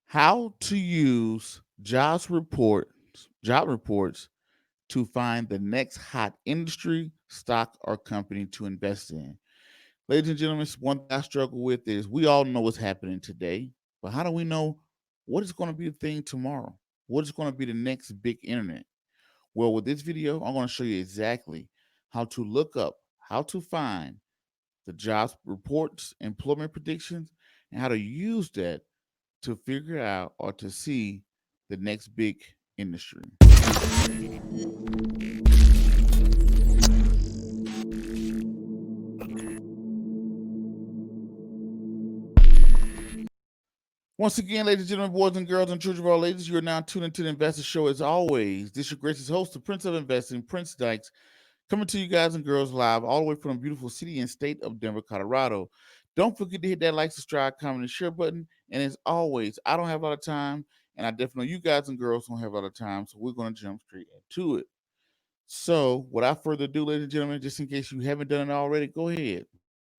How to use job reports to find the next hot industry, stock, or company to invest in. Ladies and gentlemen, one thing I struggle with is we all know what's happening today, but how do we know what is going to be the thing tomorrow? What is going to be the next big internet? Well, with this video, I'm going to show you exactly how to look up, how to find the jobs reports, employment predictions, and how to use that to figure out or to see the next big industry. Once again, ladies and gentlemen, boys and girls, and children of all ages, you are now tuned into the Investor Show as always. This is your gracious host, the Prince of Investing, Prince Dykes, coming to you guys and girls live all the way from the beautiful city and state of Denver, Colorado. Don't forget to hit that like, subscribe, comment, and share button. And as always, I don't have a lot of time, and I definitely know you guys and girls don't have a lot of time, so we're going to jump straight into it. So, without further ado, ladies and gentlemen, just in case you haven't done it already, go ahead.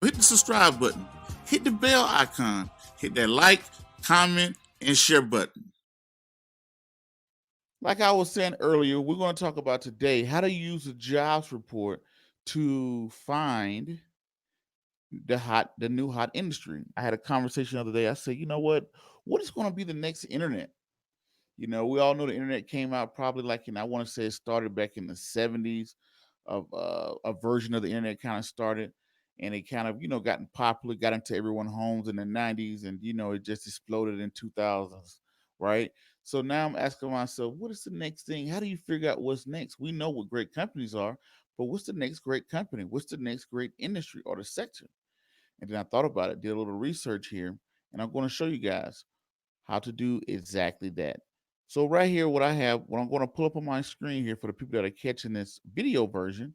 Hit the subscribe button, hit the bell icon, hit that like, comment, and share button. Like I was saying earlier, we're going to talk about today how to use a jobs report to find the new hot industry. I had a conversation the other day. I said, you know what is going to be the next internet? We all know the internet came out probably like I want to say it started back in the 70s. Of a version of the internet kind of started, and it kind of gotten popular, got into everyone's homes in the 90s, and it just exploded in 2000s, right? So now I'm asking myself, what is the next thing? How do you figure out what's next? We know what great companies are, but what's the next great company? What's the next great industry or the sector? And then I thought about it, did a little research here, and I'm going to show you guys how to do exactly that. So right here, what I'm going to pull up on my screen here for the people that are catching this video version,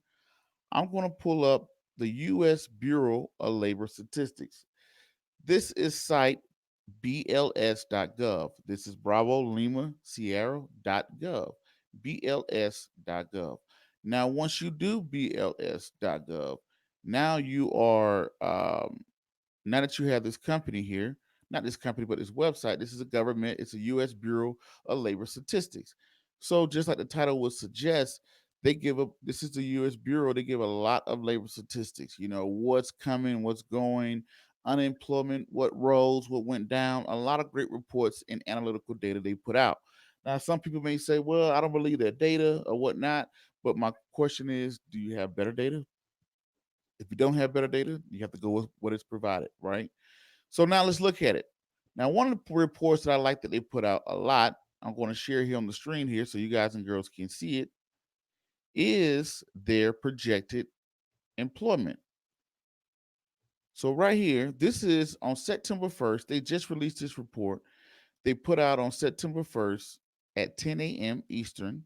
I'm going to pull up the U.S. Bureau of Labor Statistics. This is site bls.gov. This is Bravo Lima Sierra.gov. bls.gov. Now, once you do bls.gov, now you are now that you have this company here, not this company, but this website, this is a government, it's a U.S. Bureau of Labor Statistics. So, just like the title would suggest, this is the U.S. Bureau, they give a lot of labor statistics, what's coming, what's going, unemployment, what rose, what went down, a lot of great reports and analytical data they put out. Now, some people may say, well, I don't believe their data or whatnot, but my question is, do you have better data? If you don't have better data, you have to go with what is provided, right? So now let's look at it. Now, one of the reports that I like that they put out a lot, I'm going to share here on the screen here so you guys and girls can see it, is their projected employment. So right here, this is on September 1st. They just released this report. They put out on September 1st at 10 a.m. Eastern.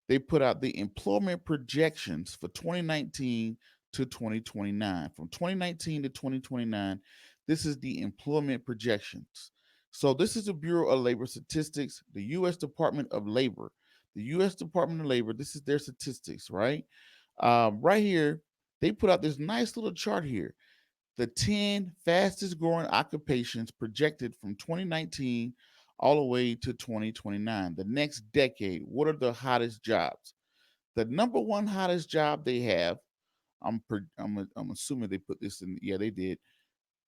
They put out the employment projections for 2019 to 2029. From 2019 to 2029, this is the employment projections. So this is the Bureau of Labor Statistics, the U.S. Department of Labor. The U.S. Department of Labor, this is their statistics, right? Right here, they put out this nice little chart here. The 10 fastest growing occupations projected from 2019 all the way to 2029, the next decade. What are the hottest jobs? The number one hottest job they have, I'm assuming they put this in. Yeah, they did.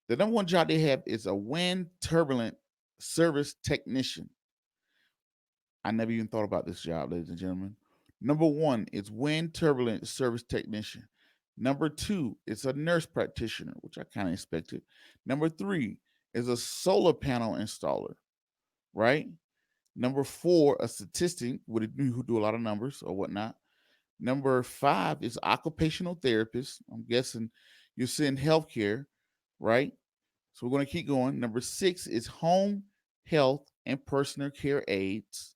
The number one job they have is a wind turbulent service technician. I never even thought about this job, ladies and gentlemen. Number one is wind turbulent service technician. Number two is a nurse practitioner, which I kind of expected. Number three is a solar panel installer, right? Number four, a statistic who do a lot of numbers or whatnot. Number five is occupational therapist. I'm guessing you're seeing healthcare, right? So we're going to keep going. Number six is home health and personal care aides.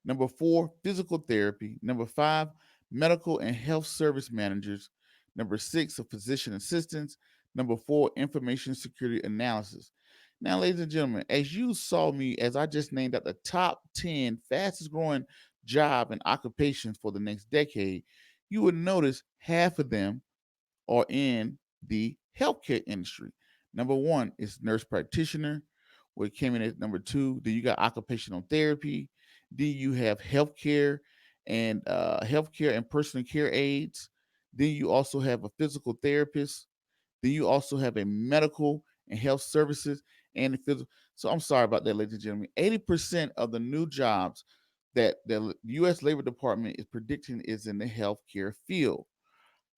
Number four, physical therapy. Number five, medical and health service managers. Number six, a physician assistants. Number four, information security analysis. Now, ladies and gentlemen, as you saw me, as I just named out the top 10 fastest growing job and occupations for the next decade, you would notice half of them are in the healthcare industry. Number one is nurse practitioner. where it came in at number two. Then you got occupational therapy. Then you have healthcare and personal care aides. Then you also have a physical therapist. Then you also have a medical and health services and the physical. So I'm sorry about that, ladies and gentlemen. 80% of the new jobs that the U.S. Labor Department is predicting is in the healthcare field.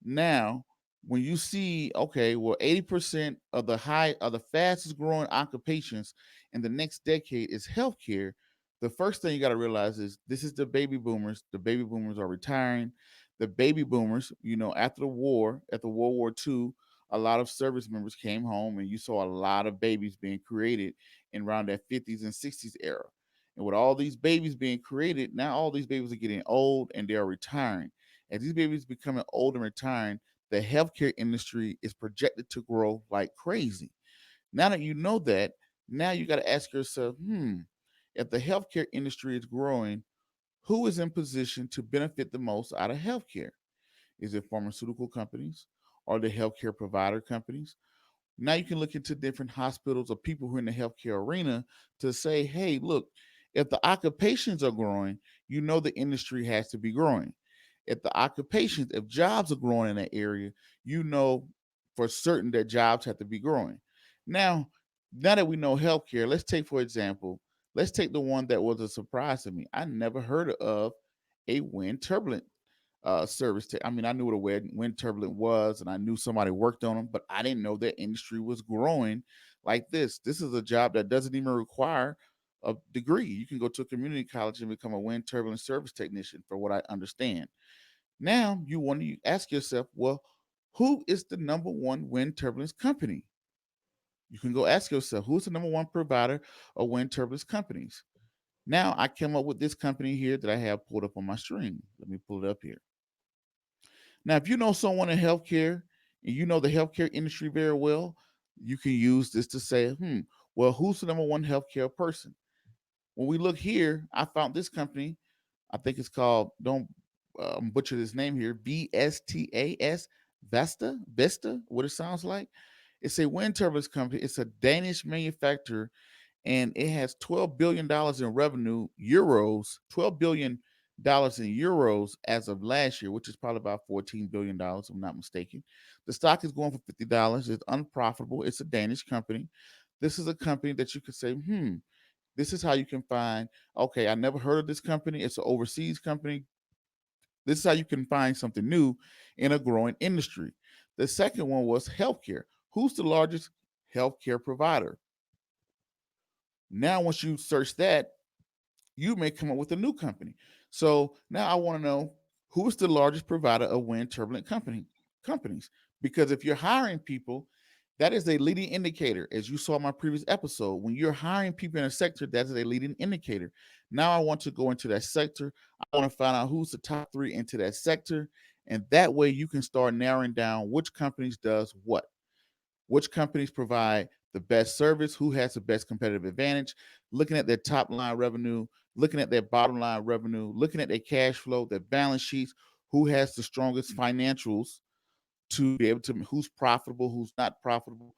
Now, when you see, okay, well, 80% of the fastest growing occupations in the next decade is healthcare, the first thing you got to realize is this is the baby boomers. The baby boomers are retiring. The baby boomers, after the war, after World War II, a lot of service members came home and you saw a lot of babies being created in around that 50s and 60s era. And with all these babies being created, now all these babies are getting old and they are retiring. As these babies becoming old and retiring, the healthcare industry is projected to grow like crazy. Now that you know that, now you got to ask yourself, if the healthcare industry is growing, who is in position to benefit the most out of healthcare? Is it pharmaceutical companies or the healthcare provider companies? Now you can look into different hospitals or people who are in the healthcare arena to say, hey, look, if the occupations are growing, you know the industry has to be growing. If jobs are growing in that area, you know for certain that jobs have to be growing. Now, now that we know healthcare, let's take the one that was a surprise to me. I never heard of a wind turbulent service tech. I mean, I knew what a wind turbulent was, and I knew somebody worked on them, but I didn't know that industry was growing like this. This is a job that doesn't even require a degree. You can go to a community college and become a wind turbulent service technician, for what I understand. Now you want to ask yourself, well, who is the number one wind turbulence company? You can go ask yourself, who's the number one provider of wind turbulence companies? Now I came up with this company here that I have pulled up on my screen. Let me pull it up here. Now, if you know someone in healthcare and you know the healthcare industry very well, you can use this to say, well, who's the number one healthcare person? When we look here, I found this company. I think it's called, don't butcher this name here, VSTAS, Vesta, what it sounds like. It's a wind turbines company. It's a Danish manufacturer and it has $12 billion in revenue, euros, $12 billion in euros as of last year, which is probably about $14 billion, if I'm not mistaken. The stock is going for $50. It's unprofitable. It's a Danish company. This is a company that you could say, this is how you can find, okay, I never heard of this company. It's an overseas company. This is how you can find something new in a growing industry. The second one was healthcare. Who's the largest healthcare provider? Now, once you search that, you may come up with a new company. So now I want to know who is the largest provider of wind turbulent companies. Because if you're hiring people, that is a leading indicator. As you saw in my previous episode, when you're hiring people in a sector, that is a leading indicator. Now I want to go into that sector. I want to find out who's the top three into that sector. And that way you can start narrowing down which companies does what. Which companies provide the best service, who has the best competitive advantage, looking at their top line revenue, looking at their bottom line revenue, looking at their cash flow, their balance sheets, who has the strongest financials to be able to, who's profitable, who's not profitable,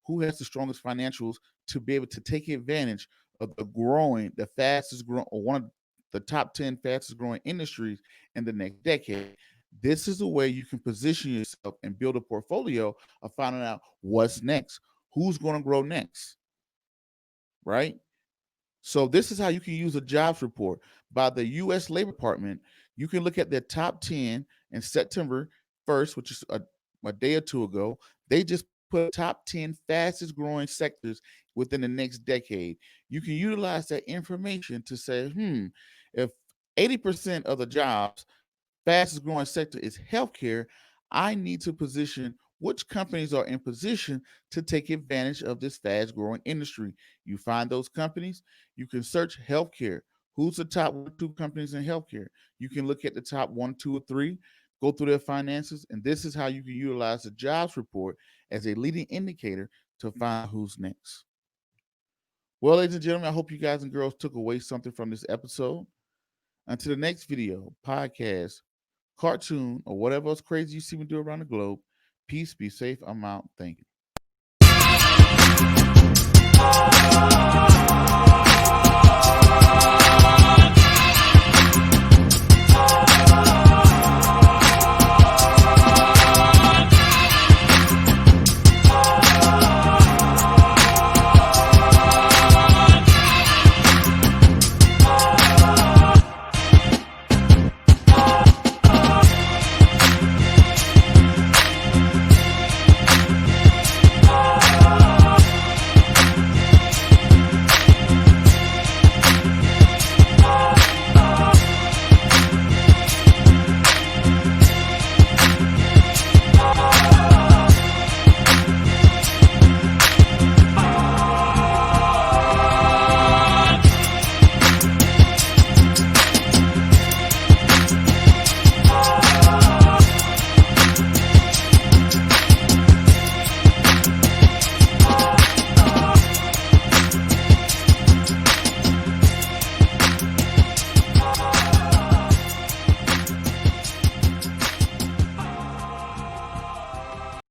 who has the strongest financials to be able to take advantage of the fastest growing, or one of the top 10 fastest growing industries in the next decade. This is a way you can position yourself and build a portfolio of finding out what's next, who's going to grow next, right? So this is how you can use a jobs report by the U.S. Labor Department. You can look at their top 10 in September 1st, which is a day or two ago. They just put top 10 fastest growing sectors within the next decade. You can utilize that information to say, if 80% of the jobs, fastest growing sector is healthcare, I need to position which companies are in position to take advantage of this fast growing industry. You find those companies, you can search healthcare. Who's the top one or two companies in healthcare? You can look at the top one, two, or three, go through their finances, and this is how you can utilize the jobs report as a leading indicator to find who's next. Well, ladies and gentlemen, I hope you guys and girls took away something from this episode. Until the next video, podcast, cartoon, or whatever else crazy you see me do around the globe, peace, be safe. I'm out. Thank you.